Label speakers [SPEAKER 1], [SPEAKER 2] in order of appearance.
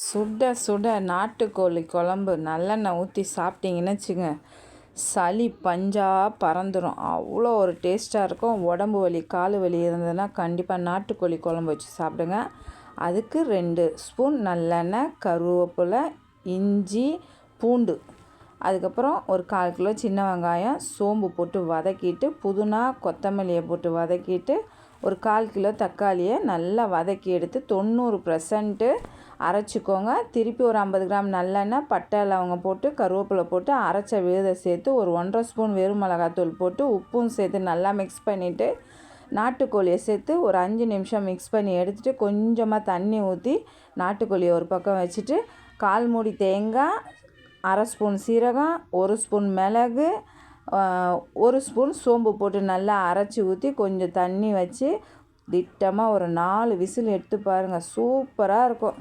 [SPEAKER 1] சுட சுட நாட்டுக்கோழி குழம்பு நல்லெண்ணெய் ஊற்றி சாப்பிட்டீங்கன்னு வச்சுங்க, சளி பஞ்சாக பறந்துடும். அவ்வளோ ஒரு டேஸ்ட்டாக இருக்கும். உடம்பு வலி கால் வலி இருந்ததுன்னா கண்டிப்பாக நாட்டுக்கோழி குழம்பு வச்சு சாப்பிடுங்க. அதுக்கு 2 ஸ்பூன் நல்லெண்ணெய், கருவேப்பிலை, இஞ்சி, பூண்டு, அதுக்கப்புறம் ஒரு 1/4 கிலோ சின்ன வெங்காயம், சோம்பு போட்டு வதக்கிட்டு, புதினா கொத்தமல்லியை போட்டு வதக்கிட்டு, ஒரு 1/4 கிலோ தக்காளியை நல்லா வதக்கி எடுத்து 90% அரைச்சிக்கோங்க. திருப்பி ஒரு 50 கிராம் நல்லெண்ணெய், பட்டை லவங்கம் போட்டு கருவேப்பிலை போட்டு அரைச்ச விழுதை சேர்த்து ஒரு 1½ ஸ்பூன் வெறும் மிளகாத்தூள் போட்டு உப்பும் சேர்த்து நல்லா மிக்ஸ் பண்ணிவிட்டு, நாட்டுக்கோழியை சேர்த்து ஒரு 5 நிமிஷம் மிக்ஸ் பண்ணி எடுத்துகிட்டு கொஞ்சமாக தண்ணி ஊற்றி நாட்டுக்கோழியை ஒரு பக்கம் வச்சுட்டு, 1/4 மூடி தேங்காய், 1/2 ஸ்பூன் சீரகம், 1 ஸ்பூன் மிளகு, 1 ஸ்பூன் சோம்பு போட்டு நல்லா அரைச்சி ஊற்றி கொஞ்சம் தண்ணி வச்சு திட்டமாக ஒரு 4 விசில் எடுத்து பாருங்கள். சூப்பராக இருக்கும்.